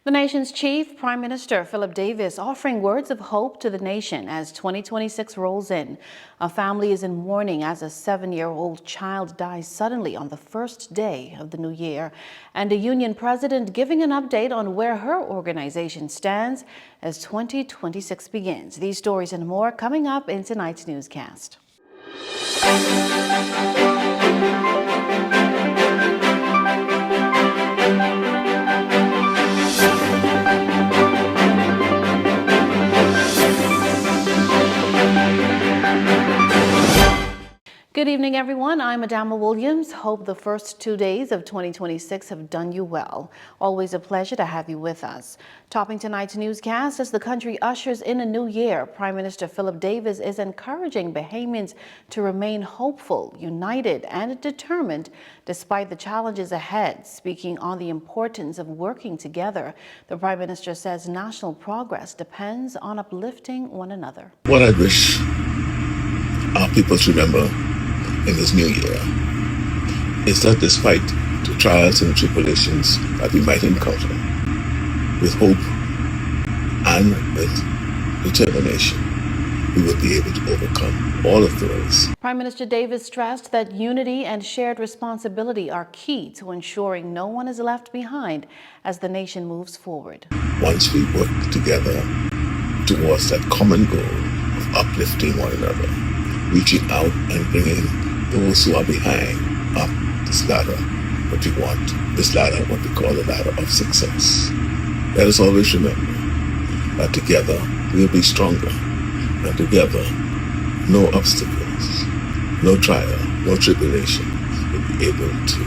The nation's chief, Prime Minister Philip Davis, offering words of hope to the nation as 2026 rolls in. A family is in mourning as a 7-year-old child dies suddenly on the first day of the new year. And a union president giving an update on where her organization stands as 2026 begins. These stories and more coming up in tonight's newscast. Good evening, everyone. I'm Adama Williams. Hope the first 2 days of 2026 have done you well. Always a pleasure to have you with us. Topping tonight's newscast, as the country ushers in a new year, Prime Minister Philip Davis is encouraging Bahamians to remain hopeful, united, and determined despite the challenges ahead. Speaking on the importance of working together, the Prime Minister says national progress depends on uplifting one another. What I wish our people to remember in this new year is that despite the trials and tribulations that we might encounter, with hope and with determination, we will be able to overcome all of those. Prime Minister Davis stressed that unity and shared responsibility are key to ensuring no one is left behind as the nation moves forward. Once we work together towards that common goal of uplifting one another, reaching out and bringing those who are behind up this ladder, what we want, this ladder, what we call the ladder of success. Let us always remember that together we'll be stronger, and together no obstacles, no trial, no tribulation will be able to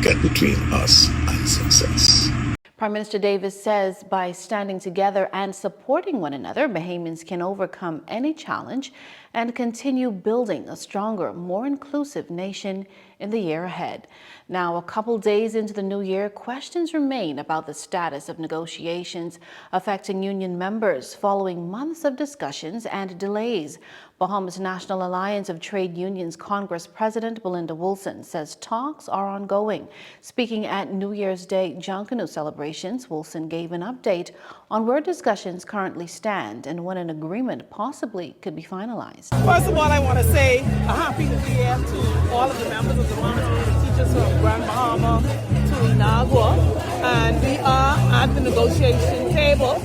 get between us and success. Prime Minister Davis says by standing together and supporting one another, Bahamians can overcome any challenge and continue building a stronger, more inclusive nation in the year ahead. Now, a couple days into the new year, questions remain about the status of negotiations affecting union members following months of discussions and delays. Bahamas National Alliance of Trade Unions Congress President Belinda Wilson says talks are ongoing. Speaking at New Year's Day Junkanoo celebrations, Wilson gave an update on where discussions currently stand and when an agreement possibly could be finalized. First of all, I want to say a happy new year to all of the members of the Bahamas teachers from Grand Bahama to Nygard. And we are at the negotiation table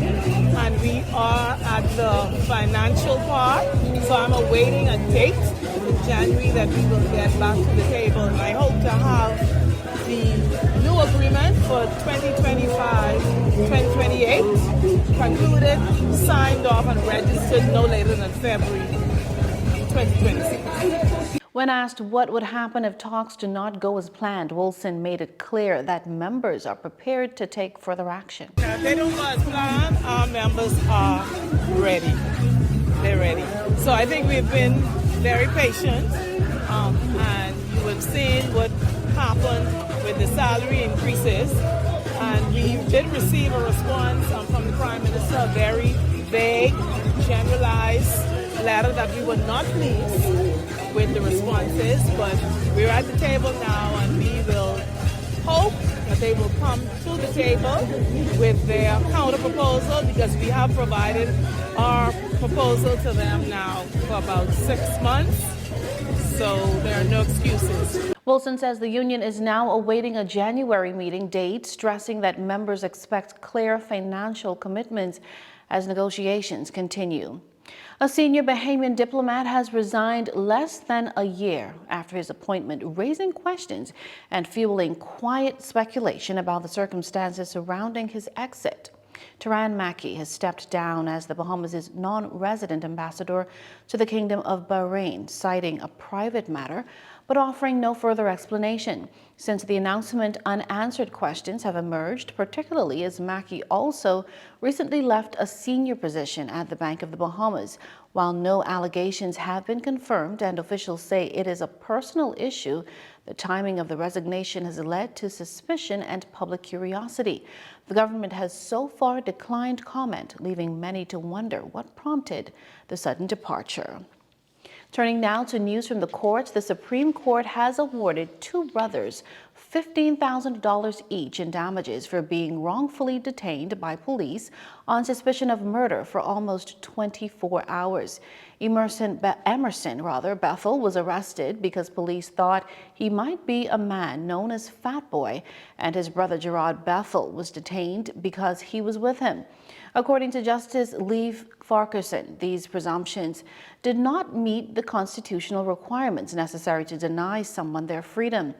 and we are at the financial part. So I'm awaiting a date in January that we will get back to the table. And I hope to have the new agreement for 2025-2028 concluded, signed off and registered no later than February 2026. When asked what would happen if talks do not go as planned, Wilson made it clear that members are prepared to take further action. If they don't go as planned, our members are ready. They're ready. So I think we've been very patient, and you have seen what happened with the salary increases. And we did receive a response from the Prime Minister, a very vague, generalized letter that we were not pleased with the responses, but we're at the table now and we will hope that they will come to the table with their counter proposal, because we have provided our proposal to them now for about 6 months, so there are no excuses. Wilson says the union is now awaiting a January meeting date, stressing that members expect clear financial commitments as negotiations continue. A senior Bahamian diplomat has resigned less than a year after his appointment, raising questions and fueling quiet speculation about the circumstances surrounding his exit. Taran Mackey has stepped down as the Bahamas' non-resident ambassador to the Kingdom of Bahrain, citing a private matter, but offering no further explanation. Since the announcement, unanswered questions have emerged, particularly as Mackey also recently left a senior position at the Bank of the Bahamas. While no allegations have been confirmed and officials say it is a personal issue, the timing of the resignation has led to suspicion and public curiosity. The government has so far declined comment, leaving many to wonder what prompted the sudden departure. Turning now to news from the courts, the Supreme Court has awarded two brothers $15,000 each in damages for being wrongfully detained by police on suspicion of murder for almost 24 hours. Emerson Bethel was arrested because police thought he might be a man known as Fat Boy, and his brother Gerard Bethel was detained because he was with him. According to Justice Leif Farquharson, these presumptions did not meet the constitutional requirements necessary to deny someone their freedom.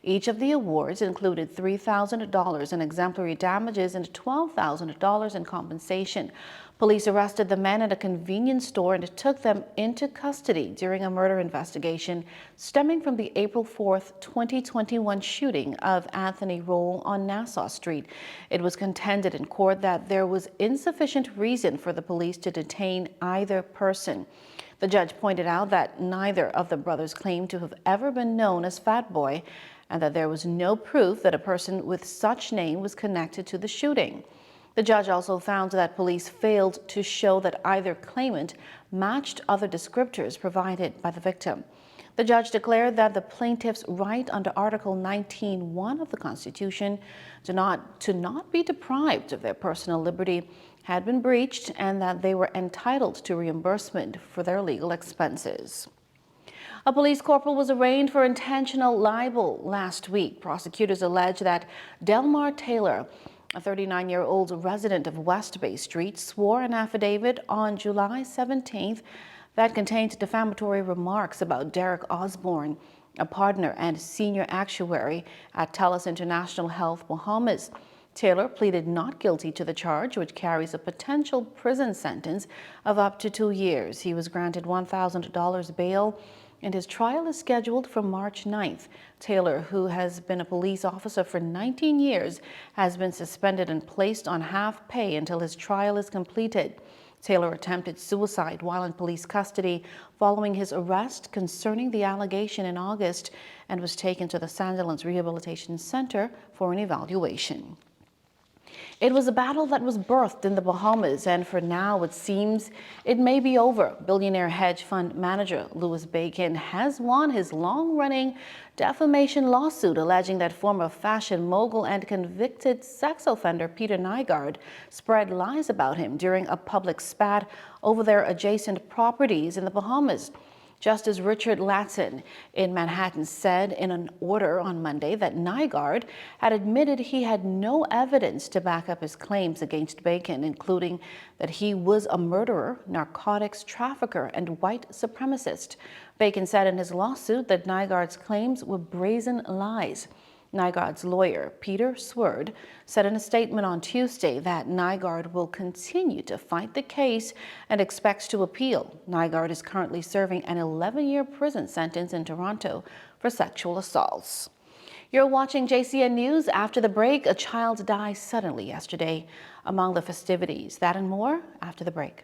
Each of the awards included $3,000 in exemplary damages and $12,000 in compensation. Police arrested the men at a convenience store and took them into custody during a murder investigation stemming from the April 4th, 2021 shooting of Anthony Roll on Nassau Street. It was contended in court that there was insufficient reason for the police to detain either person. The judge pointed out that neither of the brothers claimed to have ever been known as Fat Boy, and that there was no proof that a person with such name was connected to the shooting. The judge also found that police failed to show that either claimant matched other descriptors provided by the victim. The judge declared that the plaintiff's right under Article 19(1) of the Constitution to not be deprived of their personal liberty had been breached, and that they were entitled to reimbursement for their legal expenses. A police corporal was arraigned for intentional libel last week. Prosecutors allege that Delmar Taylor, a 39-year-old resident of West Bay Street, swore an affidavit on July 17th that contained defamatory remarks about Derek Osborne, a partner and senior actuary at TELUS International Health Bahamas. Taylor pleaded not guilty to the charge, which carries a potential prison sentence of up to 2 years. He was granted $1,000 bail, and his trial is scheduled for March 9th. Taylor, who has been a police officer for 19 years, has been suspended and placed on half pay until his trial is completed. Taylor attempted suicide while in police custody following his arrest concerning the allegation in August, and was taken to the Sandilands Rehabilitation Center for an evaluation. It was a battle that was birthed in the Bahamas, and for now it seems it may be over. Billionaire hedge fund manager Louis Bacon has won his long-running defamation lawsuit alleging that former fashion mogul and convicted sex offender Peter Nygard spread lies about him during a public spat over their adjacent properties in the Bahamas. Justice Richard Latson in Manhattan said in an order on Monday that Nygard had admitted he had no evidence to back up his claims against Bacon, including that he was a murderer, narcotics trafficker, and white supremacist. Bacon said in his lawsuit that Nygard's claims were brazen lies. Nygard's lawyer, Peter Swerd, said in a statement on Tuesday that Nygard will continue to fight the case and expects to appeal. Nygard is currently serving an 11-year prison sentence in Toronto for sexual assaults. You're watching JCN News. After the break, a child died suddenly yesterday among the festivities. That and more after the break.